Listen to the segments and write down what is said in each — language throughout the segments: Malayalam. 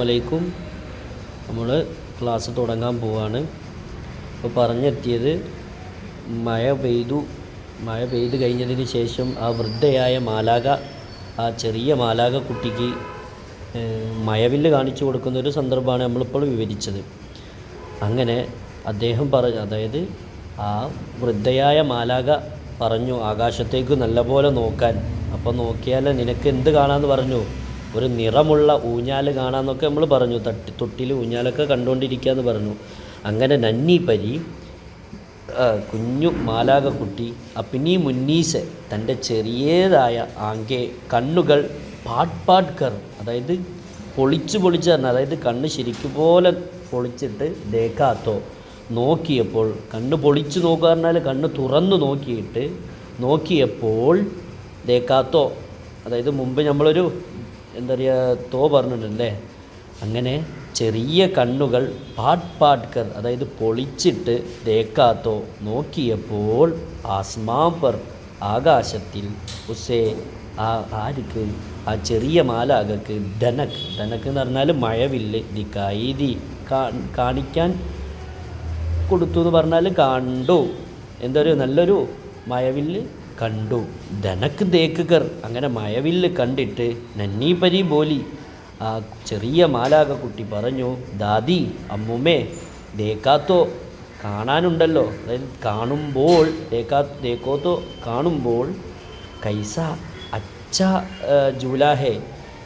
അലൈക്കും. നമ്മൾ ക്ലാസ് തുടങ്ങാൻ പോവാണ്. അപ്പോൾ പറഞ്ഞെത്തിയത് മഴ പെയ്ത് കഴിഞ്ഞതിന് ശേഷം ആ വൃദ്ധയായ മാലാക, ആ ചെറിയ മാലാക കുട്ടിക്ക് മഴവില്ല് കാണിച്ചു കൊടുക്കുന്ന ഒരു സന്ദർഭമാണ് നമ്മളിപ്പോൾ വിവരിച്ചത്. അങ്ങനെ അദ്ദേഹം അതായത് ആ വൃദ്ധയായ മാലാക പറഞ്ഞു ആകാശത്തേക്ക് നല്ലപോലെ നോക്കാൻ. അപ്പോൾ നോക്കിയാൽ നിനക്ക് എന്ത് കാണാമെന്ന് പറഞ്ഞു? ഒരു നിറമുള്ള ഊഞ്ഞാൽ കാണാമെന്നൊക്കെ നമ്മൾ പറഞ്ഞു. തൊട്ടിൽ ഊഞ്ഞാലൊക്കെ കണ്ടുകൊണ്ടിരിക്കുകയെന്ന് പറഞ്ഞു. അങ്ങനെ നന്നി പരി കുഞ്ഞു മാലാക കുട്ടി അപ്പിനി മുന്നീസ് തൻ്റെ ചെറിയതായ കണ്ണുകൾ പാട്ട്കർ, അതായത് പൊളിച്ച് പറഞ്ഞാൽ, അതായത് കണ്ണ് ശരിക്കും പോലെ പൊളിച്ചിട്ട് ദേക്കാത്തോ നോക്കിയപ്പോൾ, കണ്ണ് പൊളിച്ച് നോക്കുക പറഞ്ഞാൽ കണ്ണ് തുറന്നു നോക്കിയപ്പോൾ ദേക്കാത്തോ, അതായത് മുമ്പ് നമ്മളൊരു എന്താ പറയുക പറഞ്ഞിട്ടുണ്ടല്ലേ, അങ്ങനെ ചെറിയ കണ്ണുകൾ പാട്ട്കർ, അതായത് പൊളിച്ചിട്ട് ദേക്കാത്തോ നോക്കിയപ്പോൾ ആസ്മാൻ പർ ആകാശത്തിൽ ഉസേ ആർക്ക് ആ ചെറിയ മാലാകക്ക് ധനക് എന്ന് പറഞ്ഞാൽ മഴവില്ല് ദിക്കായി കാണിക്കാൻ കൊടുത്തു എന്ന് പറഞ്ഞാൽ കണ്ടു. നല്ലൊരു മഴവില്ല് കണ്ടു. ധനക്ക് ദേക്കർ, അങ്ങനെ മഴവില്ല് കണ്ടിട്ട് നന്നി പരി ബോലി, ആ ചെറിയ മാലാക കുട്ടി പറഞ്ഞു, ദാദി അമ്മുമ്മേ ദേക്കാത്തോ കാണാനുണ്ടല്ലോ, അതായത് കാണുമ്പോൾ ദേക്കോത്തോ കാണുമ്പോൾ, കൈസ അച്ഛ ജൂലാഹേ,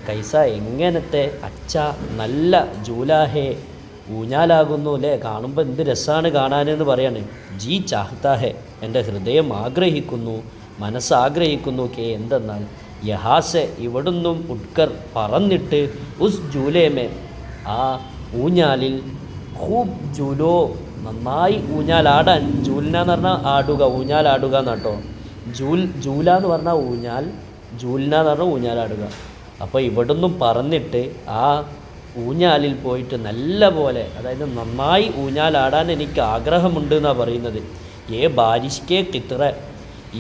കൈസ എങ്ങനത്തെ, അച്ഛ നല്ല, ജൂലാഹേ ഊഞ്ഞാലാകുന്നു അല്ലേ, കാണുമ്പോൾ എന്ത് രസമാണ് കാണാനെന്ന് പറയാണ്. ജി ചാഹ്താഹേ, എൻ്റെ ഹൃദയം ആഗ്രഹിക്കുന്നു, മനസ്സാഗ്രഹിക്കുന്നു, എന്തെന്നാൽ യഹാസെ ഇവിടുന്നും ഉട്കർ പറന്നിട്ട് ഉസ് ജൂലേമേ ആ ഊഞ്ഞാലിൽ ഖൂബ് ജൂലോ നന്നായി ഊഞ്ഞാലാടാൻ, ജൂലിന എന്ന് പറഞ്ഞാൽ ആടുക, ഊഞ്ഞാലാടുക എന്നാട്ടോ. ജൂല എന്ന് പറഞ്ഞാൽ ഊഞ്ഞാൽ, ജൂലിന എന്ന് പറഞ്ഞാൽ ഊഞ്ഞാലാടുക. അപ്പോൾ ഇവിടുന്നും പറന്നിട്ട് ആ ഊഞ്ഞാലിൽ പോയിട്ട് നല്ല പോലെ, അതായത് നന്നായി ഊഞ്ഞാലാടാൻ എനിക്ക് ആഗ്രഹമുണ്ട് എന്നാണ് പറയുന്നത്. ബാരിഷ്കെ കിത്ര,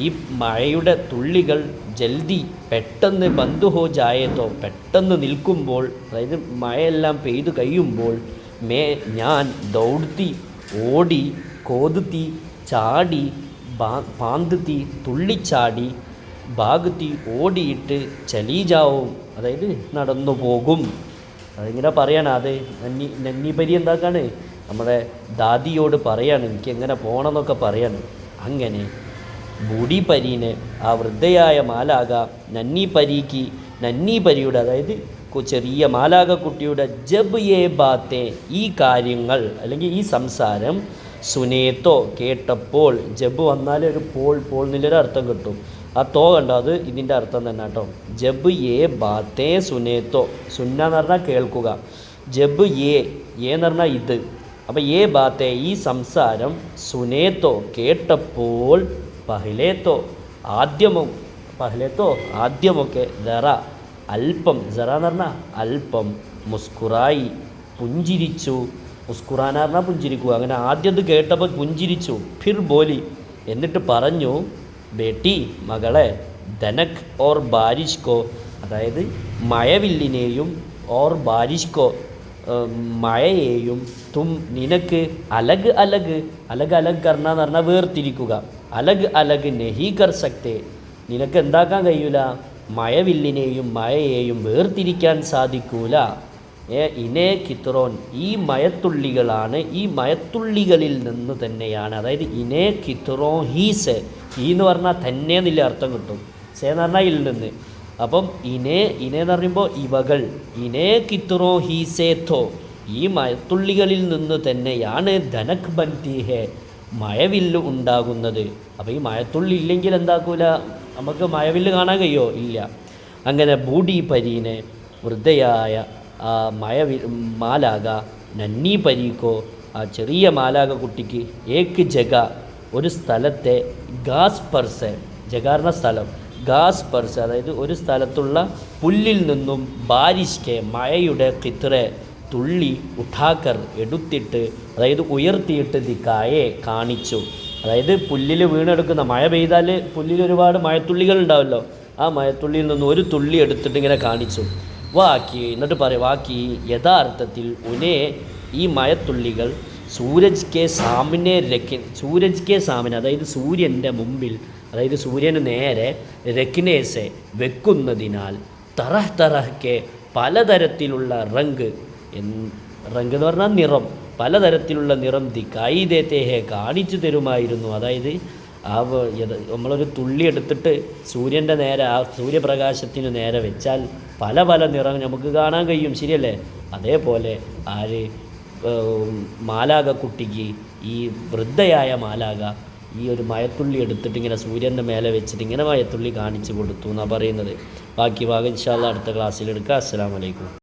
ഈ മഴയുടെ തുള്ളികൾ ജൽദി പെട്ടെന്ന് ബന്ധുഹോ ജായേത്തോ, പെട്ടെന്ന് നിൽക്കുമ്പോൾ, അതായത് മഴയെല്ലാം പെയ്തു കഴിയുമ്പോൾ, ഞാൻ ദൗഡ്ത്തി ഓടി, കോതുത്തി ചാടി, പാന്തുത്തി തുള്ളിച്ചാടി, ഭാഗത്തി ഓടിയിട്ട് ചലീജാവും, അതായത് നടന്നു പോകും. അതിങ്ങനെ പറയാണ്. അത് നന്നിപരി എന്താക്കാണ്, നമ്മുടെ ദാദിയോട് പറയാണ് എനിക്ക് എങ്ങനെ പോകണമെന്നൊക്കെ പറയാണ്. അങ്ങനെ ബൂഡി പരീനെ, ആ വൃദ്ധയായ മാലാക നന്നി പരിയുടെ, അതായത് ചെറിയ മാലാക കുട്ടിയുടെ ജബ് ബാത്തെ, ഈ കാര്യങ്ങൾ അല്ലെങ്കിൽ ഈ സംസാരം, സുനേത്തോ കേട്ടപ്പോൾ, ജബ് വന്നാൽ ഒരു പോൾ എന്നുള്ളൊരു അർത്ഥം കിട്ടും. ആ തോ കണ്ടോ, അത് ഇതിൻ്റെ അർത്ഥം തന്നെ കേട്ടോ. ജബ് ബാത്തേ സുനേത്തോ, സുന്ന എന്ന് പറഞ്ഞാൽ കേൾക്കുക, ജബ് എന്ന് പറഞ്ഞാൽ ഇത്. അപ്പോൾ ബാത്തേ ഈ സംസാരം, സുനേത്തോ കേട്ടപ്പോൾ, പഹലേത്തോ ആദ്യമൊക്കെ, ദറ അല്പം, സറ എന്ന് പറഞ്ഞാൽ അല്പം, മുസ്കുറായി പുഞ്ചിരിച്ചു, മുസ്കുറാന പറഞ്ഞാൽ പുഞ്ചിരിക്കുക. അങ്ങനെ ആദ്യം ഇത് കേട്ടപ്പോൾ പുഞ്ചിരിച്ചു. ഫിർ ബോലി, എന്നിട്ട് പറഞ്ഞു, ബേട്ടി മകളെ, ധനക് ഓർ ബാരിഷ്കോ, അതായത് മഴവില്ലിനെയും, ഓർ ബാരിഷ്കോ മഴയെയും, നിനക്ക് അലഗ് കർണ എന്ന് പറഞ്ഞാൽ വേർതിരിക്കുക, അലഗ് നെഹി കർ സക്തേ, നിനക്ക് എന്താക്കാൻ കഴിയൂല, മഴവില്ലിനെയും മഴയെയും വേർതിരിക്കാൻ സാധിക്കൂല. ഇനേ കിത്രോൻ, ഈ മഴത്തുള്ളികളാണ്, ഈ മഴത്തുള്ളികളിൽ നിന്ന് തന്നെയാണ്, അതായത് ഇനേ കിത്രോൻ ഹീസെ, ഈ എന്ന് പറഞ്ഞാൽ തന്നെ എന്നില്ല അർത്ഥം കിട്ടും, സേ എന്ന് പറഞ്ഞാൽ ഇൽ നിന്ന്. അപ്പം ഇനേന്ന് പറയുമ്പോൾ ഇവകൾ, ഇനേ കിത്രോൻ ഹീസേത്തോ, ഈ മഴത്തുള്ളികളിൽ നിന്ന് തന്നെയാണ് ധനക് ബൻതി ഹേ, മഴവില്ല് ഉണ്ടാകുന്നത്. അപ്പോൾ ഈ മഴത്തുള്ളി ഇല്ലെങ്കിൽ എന്താക്കൂല, നമുക്ക് മഴവില്ല് കാണാൻ കഴിയുമോ? ഇല്ല. അങ്ങനെ ബൂഡി പരീനെ, വൃദ്ധയായ ആ മാലാക, നന്നി പരീക്കോ ആ ചെറിയ മാലാക കുട്ടിക്ക്, ഏക്ക് ജഗ ഒരു സ്ഥലത്തെ, ഗാസ് പർസ്, ജഗാർന്ന സ്ഥലം, ഗാസ് പർസ് അതായത് ഒരു സ്ഥലത്തുള്ള പുല്ലിൽ നിന്നും, ബാരിഷ്കെ മഴയുടെ കിത്രെ തുള്ളി, ഉഠാക്കർ എടുത്തിട്ട്, അതായത് ഉയർത്തിയിട്ട്, ദിക്കായെ കാണിച്ചു, അതായത് പുല്ലിൽ വീണെടുക്കുന്ന, മഴ പെയ്താൽ പുല്ലിൽ ഒരുപാട് മഴത്തുള്ളികൾ ഉണ്ടാവുമല്ലോ, ആ മഴത്തുള്ളിയിൽ നിന്ന് ഒരു തുള്ളി എടുത്തിട്ട് ഇങ്ങനെ കാണിച്ചു. വാക്കി എന്നിട്ട് പറയും വാക്കി യഥാർത്ഥത്തിൽ ഉനേ ഈ മഴത്തുള്ളികൾ സൂരജ് കെ സാമിനെ സൂരജ് കെ സാമിനെ അതായത് സൂര്യൻ്റെ മുമ്പിൽ അതായത് സൂര്യന് നേരെ രക്കിനേസെ വെക്കുന്നതിനാൽ തറഹ് തറഹ്ക്കെ പലതരത്തിലുള്ള റങ്ക് റങ്ക് എന്ന് പറഞ്ഞാൽ നിറം പലതരത്തിലുള്ള നിറം ദിക്കായി ദേത്തേഹെ കാണിച്ചു തരുമായിരുന്നു. അതായത് നമ്മളൊരു തുള്ളി എടുത്തിട്ട് സൂര്യൻ്റെ നേരെ ആ സൂര്യപ്രകാശത്തിന് നേരെ വെച്ചാൽ പല പല നിറം നമുക്ക് കാണാൻ കഴിയും, ശരിയല്ലേ? അതേപോലെ ആര് മാലാക കുട്ടിക്ക് ഈ വൃദ്ധയായ മാലാക ഈ ഒരു മഴത്തുള്ളി എടുത്തിട്ട് ഇങ്ങനെ സൂര്യൻ്റെ മേലെ വെച്ചിട്ട് ഇങ്ങനെ മഴത്തുള്ളി കാണിച്ചു കൊടുത്തു എന്നാണ് പറയുന്നത്. ബാക്കി ഭാഗം ഇൻഷാ അല്ലാഹ് അടുത്ത ക്ലാസ്സിൽ എടുക്കുക. അസ്സലാമു അലൈക്കും.